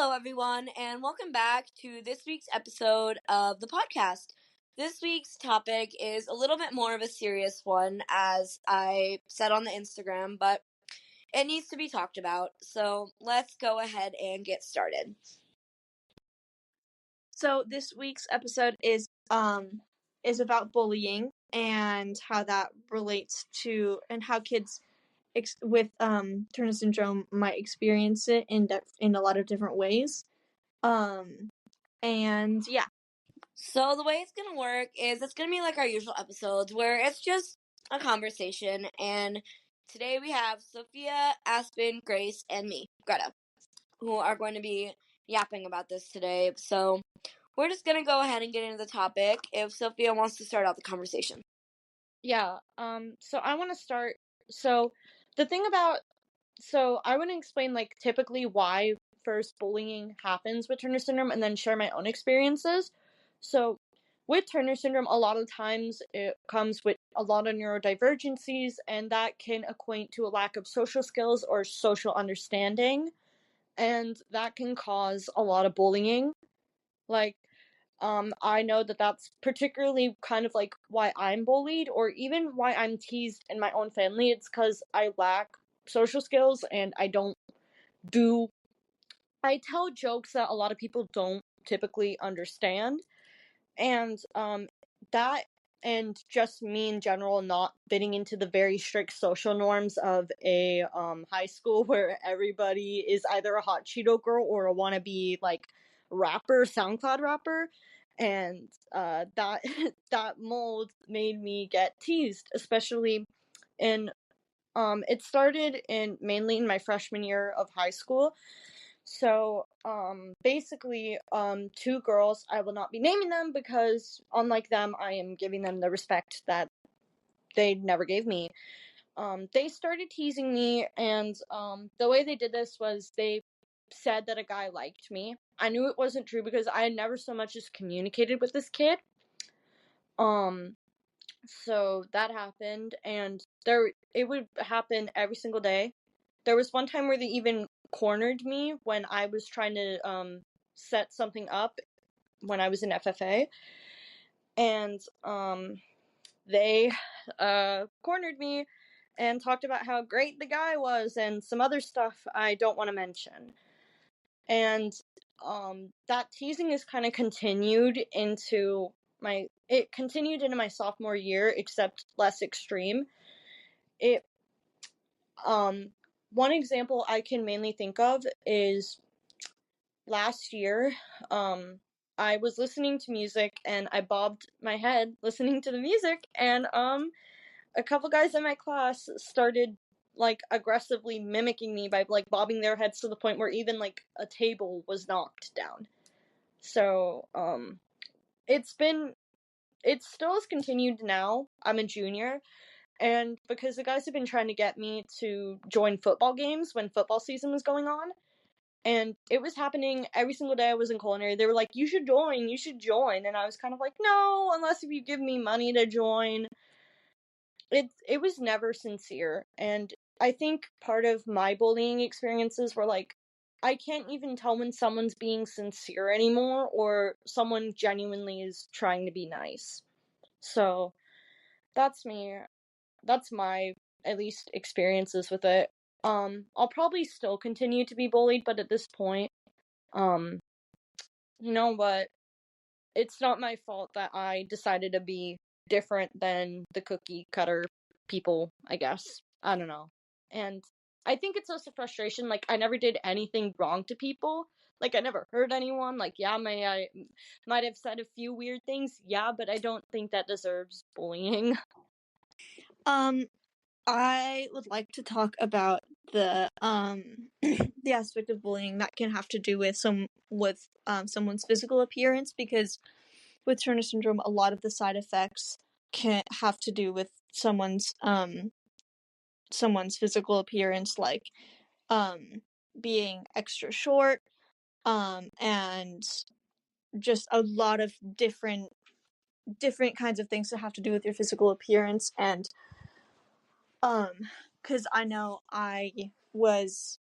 Hello, everyone, and welcome back to this week's episode of the podcast. This week's topic is a little bit more of a serious one, as I said on the Instagram, but it needs to be talked about. So let's go ahead and get started. So this week's episode is about bullying and how that relates to and how kids with Turner syndrome might experience it in a lot of different ways. And yeah. So the way it's going to work is it's going to be like our usual episodes where it's just a conversation. And today we have Sophia, Aspen, Grace, and me, Greta, who are going to be yapping about this today. So we're just going to go ahead and get into the topic if Sophia wants to start out the conversation. Yeah. So I want to start. So I want to explain like typically why first bullying happens with Turner syndrome and then share my own experiences. So with Turner syndrome, a lot of times it comes with a lot of neurodivergencies, and that can equate to a lack of social skills or social understanding, and that can cause a lot of bullying. Like, I know that that's particularly kind of like why I'm bullied, or even why I'm teased in my own family. It's because I lack social skills and I tell jokes that a lot of people don't typically understand. And that and just me in general not fitting into the very strict social norms of a high school where everybody is either a hot Cheeto girl or a wannabe like rapper, SoundCloud rapper. And that that mold made me get teased, especially in it started mainly in my freshman year of high school. So, basically, two girls, I will not be naming them because, unlike them, I am giving them the respect that they never gave me. They started teasing me, and, the way they did this was they said that a guy liked me. I knew it wasn't true because I had never so much as communicated with this kid. So that happened, and it would happen every single day. There was one time where they even cornered me when I was trying to set something up when I was in FFA, and they cornered me and talked about how great the guy was and some other stuff I don't want to mention. And that teasing is kind of continued into my sophomore year, except less extreme. One example I can mainly think of is last year. I was listening to music and I bobbed my head listening to the music, and a couple guys in my class started like aggressively mimicking me by like bobbing their heads to the point where even like a table was knocked down. So it still has continued now. I'm a junior, and because the guys have been trying to get me to join football games when football season was going on, and it was happening every single day I was in culinary. They were like, you should join, and I was kind of like, no, unless if you give me money to join. It was never sincere, and I think part of my bullying experiences were like, I can't even tell when someone's being sincere anymore or someone genuinely is trying to be nice. So that's me. That's my, at least, experiences with it. I'll probably still continue to be bullied, but at this point, you know what? It's not my fault that I decided to be different than the cookie cutter people, I guess. I don't know. And I think it's also frustration. Like, I never did anything wrong to people. Like, I never hurt anyone. Like, yeah, I might have said a few weird things. Yeah, but I don't think that deserves bullying. I would like to talk about the the aspect of bullying that can have to do with someone's physical appearance, because with Turner syndrome, a lot of the side effects can have to do with someone's physical appearance, like being extra short, and just a lot of different kinds of things that have to do with your physical appearance. And because I know I was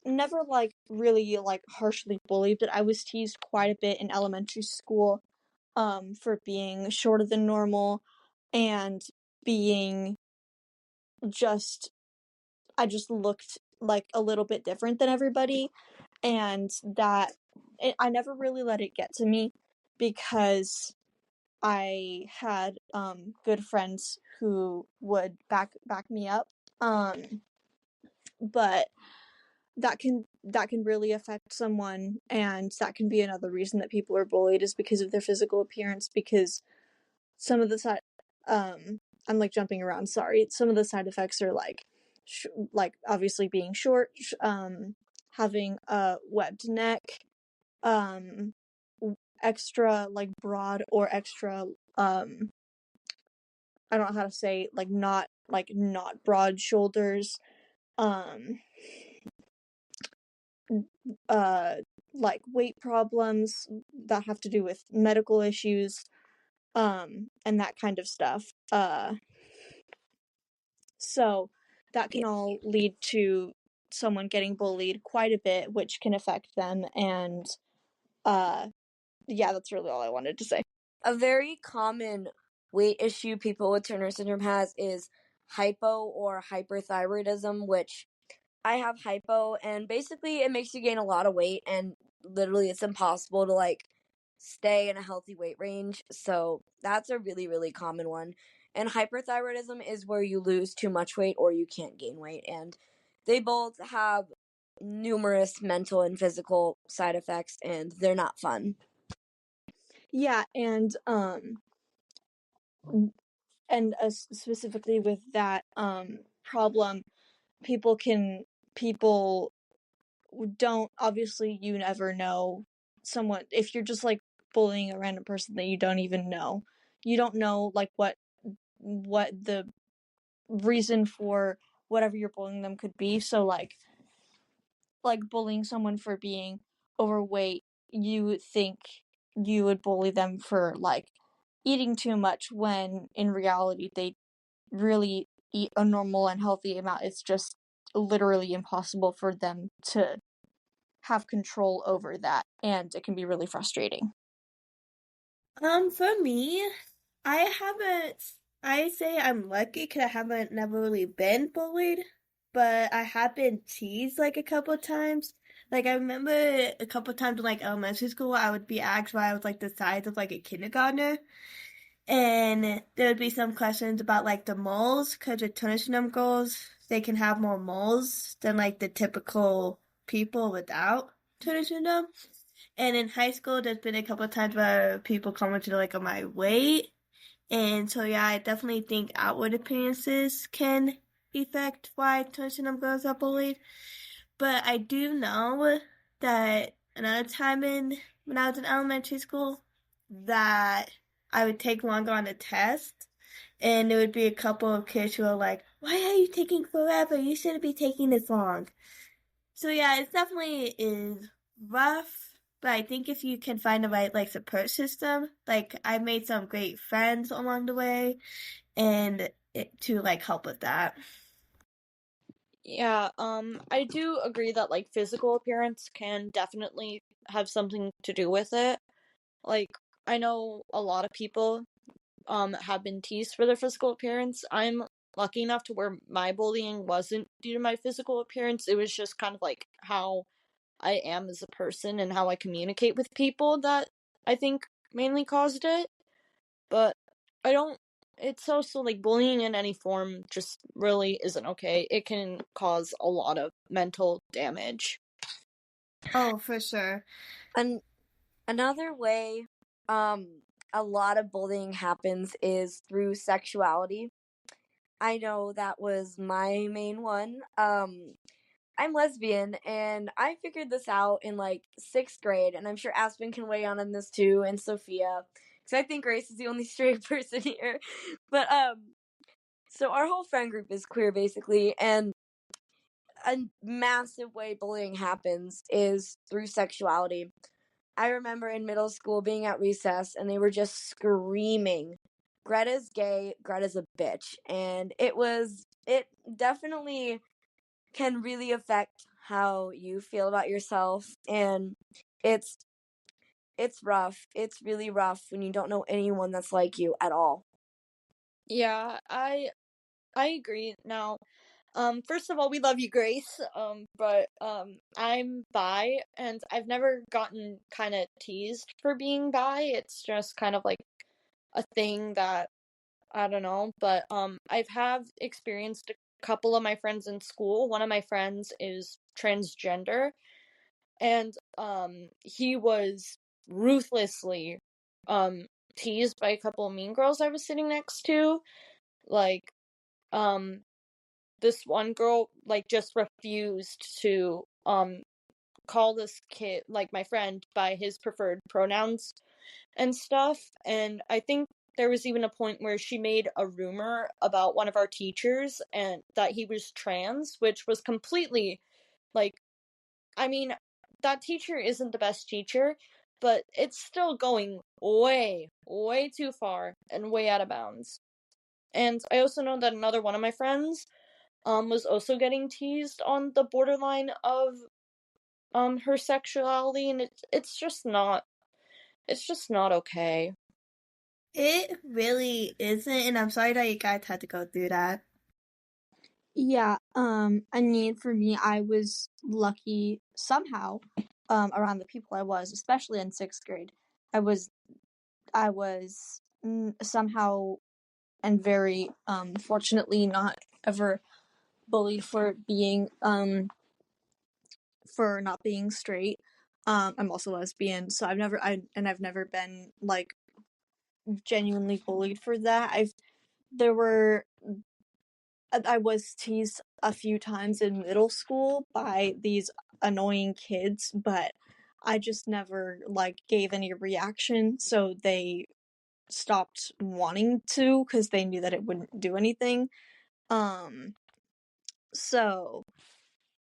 never like really like harshly bullied, but I was teased quite a bit in elementary school for being shorter than normal and being just I just looked like a little bit different than everybody, and I never really let it get to me because I had good friends who would back me up. But that can really affect someone, and that can be another reason that people are bullied is because of their physical appearance, because some of the side I'm like jumping around, sorry. Some of the side effects are like obviously being short, having a webbed neck, extra like broad or extra I don't know how to say not broad shoulders, like weight problems that have to do with medical issues, and that kind of stuff. So that can all lead to someone getting bullied quite a bit, which can affect them. And yeah, that's really all I wanted to say. A very common weight issue people with Turner syndrome has is hypo or hyperthyroidism, which I have hypo, and basically it makes you gain a lot of weight, and literally it's impossible to like stay in a healthy weight range. So that's a really, really common one. And hyperthyroidism is where you lose too much weight or you can't gain weight. And they both have numerous mental and physical side effects, and they're not fun. Yeah, and specifically with that problem, people don't, obviously you never know someone, if you're just like bullying a random person that you don't even know, you don't know like what the reason for whatever you're bullying them could be. So like bullying someone for being overweight, you think you would bully them for like eating too much, when in reality they really eat a normal and healthy amount. It's just literally impossible for them to have control over that, and it can be really frustrating. For me, I say I'm lucky because I haven't never really been bullied, but I have been teased like a couple times. Like I remember a couple times in like elementary school, I would be asked why I was like the size of like a kindergartner, and there would be some questions about like the moles, because with Turner syndrome girls, they can have more moles than like the typical people without Turner syndrome. And in high school, there's been a couple of times where people commented like on my weight. And so yeah, I definitely think outward appearances can affect why Turner syndrome girls are bullied. But I do know that another time when I was in elementary school, that I would take longer on the test, and there would be a couple of kids who are like, "Why are you taking forever? You shouldn't be taking this long." So yeah, it definitely is rough, but I think if you can find the right like support system, like I made some great friends along the way, and to like help with that. Yeah, I do agree that like physical appearance can definitely have something to do with it. Like I know a lot of people have been teased for their physical appearance. I'm lucky enough to where my bullying wasn't due to my physical appearance. It was just kind of like how I am as a person and how I communicate with people that I think mainly caused it. But I don't it's also like bullying in any form just really isn't okay. It can cause a lot of mental damage. Oh, for sure. And another way a lot of bullying happens is through sexuality. I know that was my main one. I'm lesbian, and I figured this out in like 6th grade, and I'm sure Aspen can weigh on this too, and Sophia, because I think Grace is the only straight person here. But so our whole friend group is queer basically, and a massive way bullying happens is through sexuality. I remember in middle school being at recess, and they were just screaming, "Greta's gay, Greta's a bitch," and it definitely can really affect how you feel about yourself, and it's rough. It's really rough when you don't know anyone that's like you at all. Yeah, I agree. Now, first of all, we love you, Grace. But I'm bi, and I've never gotten kind of teased for being bi. It's just kind of like a thing that I don't know. But I've have experienced a couple of my friends in school. One of my friends is transgender, and he was ruthlessly teased by a couple of mean girls I was sitting next to. Like, this one girl like just refused to call this kid, like my friend, by his preferred pronouns and stuff. And I think there was even a point where she made a rumor about one of our teachers and that he was trans, which was completely like, I mean, that teacher isn't the best teacher, but it's still going way, way too far and way out of bounds. And I also know that another one of my friends was also getting teased on the borderline of her sexuality, and it's just not okay. It really isn't, and I'm sorry that you guys had to go through that. Yeah, I mean, for me, I was lucky somehow, around the people I was, especially in 6th grade. I was somehow and very, fortunately not ever bullied for not being straight. I'm also lesbian, so I've never been, like, genuinely bullied for that. I was teased a few times in middle school by these annoying kids, but I just never like gave any reaction, so they stopped wanting to because they knew that it wouldn't do anything. So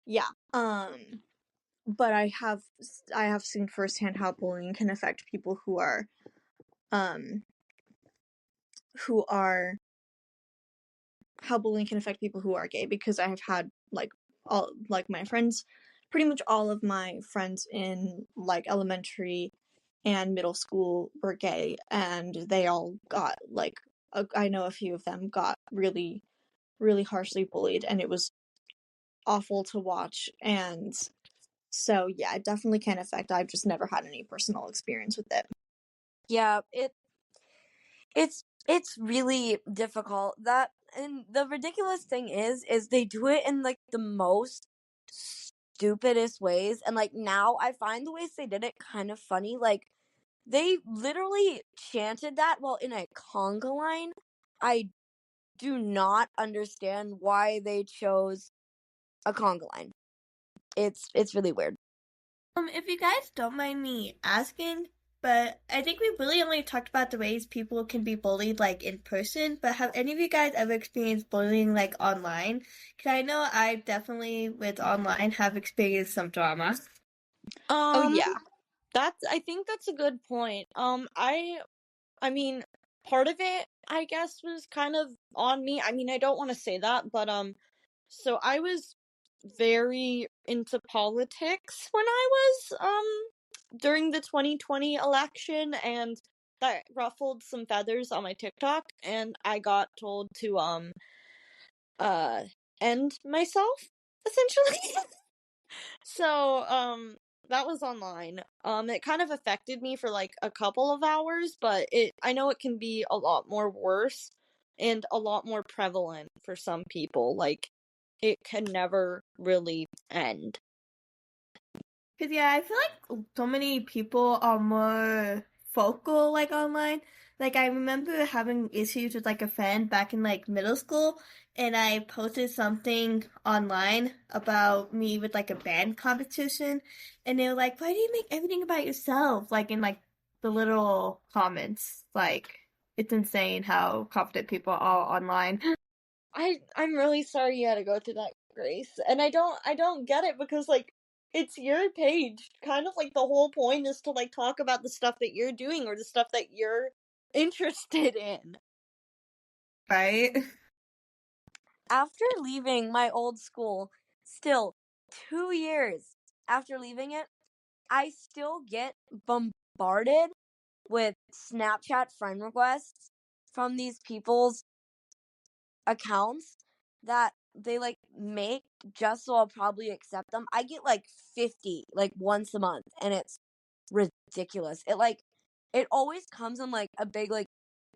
yeah. But I have seen firsthand how bullying can affect people who are how bullying can affect people who are gay, because I have had my friends, pretty much all of my friends in like elementary and middle school were gay, and they all got I know a few of them got really, really harshly bullied, and it was awful to watch. And so yeah, it definitely can affect. I've just never had any personal experience with it. Yeah, it's really difficult. That, and the ridiculous thing is they do it in like the most stupidest ways, and like now I find the ways they did it kind of funny. Like, they literally chanted that while in a conga line. I do not understand why they chose a conga line. It's really weird. If you guys don't mind me asking, but I think we really only talked about the ways people can be bullied like in person, but have any of you guys ever experienced bullying like online? Because I know I definitely with online have experienced some drama. Oh yeah. I think that's a good point. I mean, part of it, I guess, was kind of on me. I mean, I don't want to say that, but so I was very into politics when I was during the 2020 election, and that ruffled some feathers on my TikTok, and I got told to end myself, essentially. So that was online. It kind of affected me for like a couple of hours, but I know it can be a lot more worse and a lot more prevalent for some people. Like, it can never really end. Because yeah, I feel like so many people are more vocal like online. Like I remember having issues with like a friend back in like middle school, and I posted something online about me with like a band competition, and they were like, "Why do you make everything about yourself?" Like in like the little comments. Like it's insane how confident people are online. I'm really sorry you had to go through that, Grace. And I don't get it, because like, it's your page. Kind of like the whole point is to like talk about the stuff that you're doing or the stuff that you're interested in. Right? After leaving my old school, still 2 years after leaving it, I still get bombarded with Snapchat friend requests from these people's accounts that they like make just so I'll probably accept them. I get like 50 like once a month, and it's ridiculous. It always comes in like a big like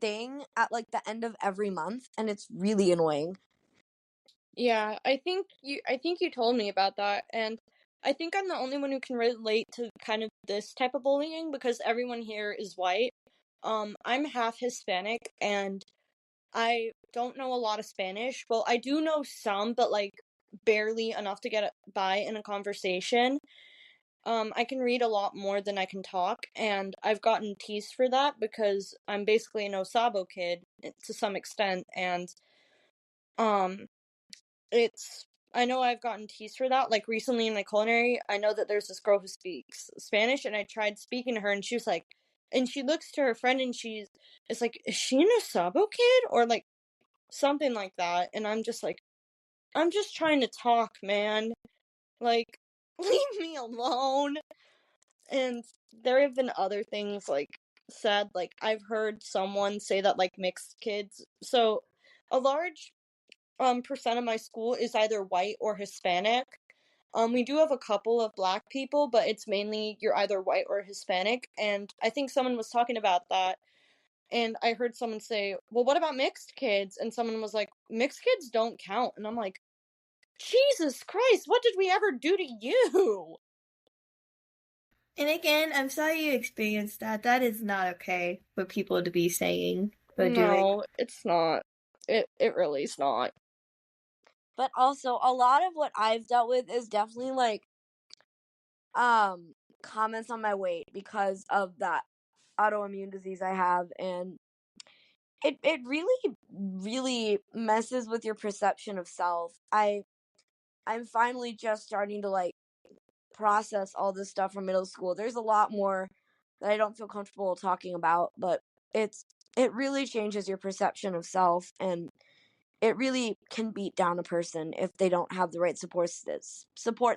thing at like the end of every month, and it's really annoying. Yeah, I think you told me about that, and I think I'm the only one who can relate to kind of this type of bullying because everyone here is white. I'm half Hispanic and I don't know a lot of Spanish. Well, I do know some, but like barely enough to get by in a conversation. I can read a lot more than I can talk, and I've gotten teased for that because I'm basically an Osabo kid to some extent, and um I know I've gotten teased for that. Like recently in my culinary, I know that there's this girl who speaks Spanish, and I tried speaking to her, and she was like, and she looks to her friend, and it's like, is she an Osabo kid or like something like that? And I'm just like, I'm just trying to talk, man. Like, leave me alone. And there have been other things like said. Like I've heard someone say that like mixed kids. So a large percent of my school is either white or Hispanic. We do have a couple of black people, but it's mainly you're either white or Hispanic. And I think someone was talking about that. And I heard someone say, well, what about mixed kids? And someone was like, mixed kids don't count. And I'm like, Jesus Christ, what did we ever do to you? And again, I'm sorry you experienced that. That is not okay for people to be saying or doing. No, it's not. It really is not. But also, a lot of what I've dealt with is definitely like comments on my weight because of that autoimmune disease I have, and it really messes with your perception of self. I'm finally just starting to like process all this stuff from middle school. There's a lot more that I don't feel comfortable talking about, but it really changes your perception of self, and it really can beat down a person if they don't have the right support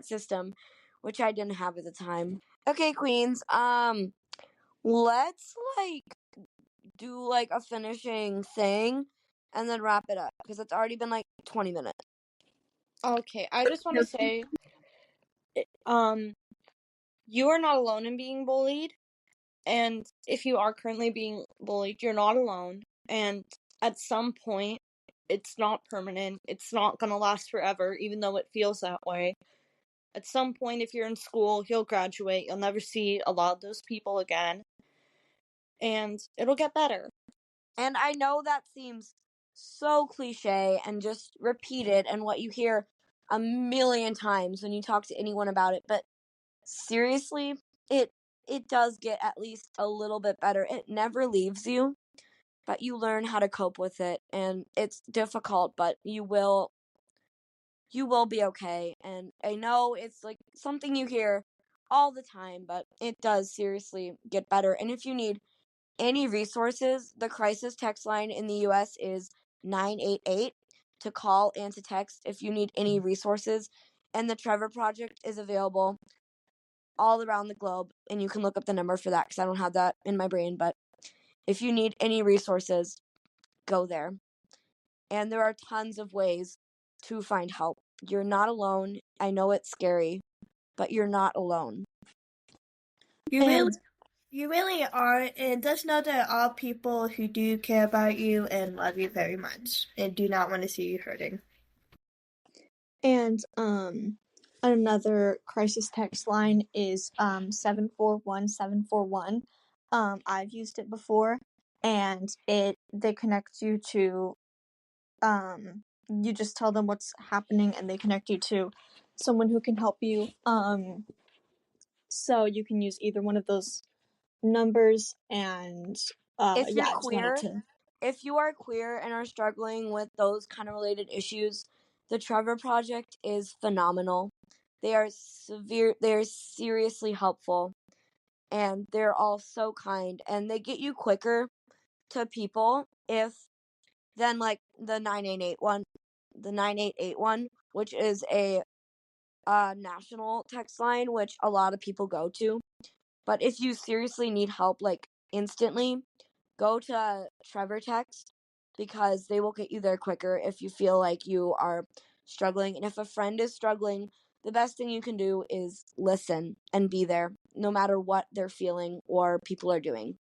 system, which I didn't have at the time. Okay, queens, let's like do like a finishing thing and then wrap it up because it's already been like 20 minutes. Okay, I just want to say, you are not alone in being bullied, and if you are currently being bullied, you're not alone, and at some point, it's not permanent, it's not gonna last forever, even though it feels that way. At some point, if you're in school, you'll graduate, you'll never see a lot of those people again, and it'll get better. And I know that seems so cliche and just repeated and what you hear a million times when you talk to anyone about it, but seriously, it does get at least a little bit better. It never leaves you, but you learn how to cope with it, and it's difficult, but you will be okay. And I know it's like something you hear all the time, but it does seriously get better. And if you need any resources, the crisis text line in the US is 988 to call and to text if you need any resources. And the Trevor Project is available all around the globe, and you can look up the number for that because I don't have that in my brain. But if you need any resources, go there. And there are tons of ways to find help. You're not alone. I know it's scary, but you're not alone. You really are, and just know there are people who do care about you and love you very much and do not want to see you hurting. And another crisis text line is 741-741. I've used it before, and they connect you to you just tell them what's happening and they connect you to someone who can help you. So you can use either one of those numbers, and If you're I just wanted queer, to. if you are queer and are struggling with those kind of related issues, the Trevor Project is phenomenal. They are seriously helpful, and they're all so kind, and they get you quicker to people than like the 988 one, which is a national text line, which a lot of people go to. But if you seriously need help, like instantly, go to Trevor Text because they will get you there quicker if you feel like you are struggling. And if a friend is struggling, the best thing you can do is listen and be there, no matter what they're feeling or people are doing.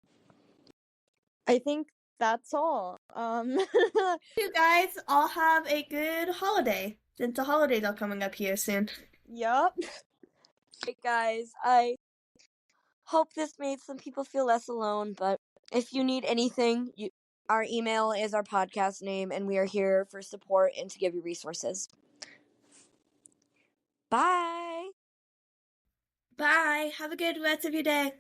I think that's all. You guys all have a good holiday, since the holidays are coming up here soon. Yup. Hey guys, I hope this made some people feel less alone, but if you need anything, our email is our podcast name, and we are here for support and to give you resources. Bye. Bye. Have a good rest of your day.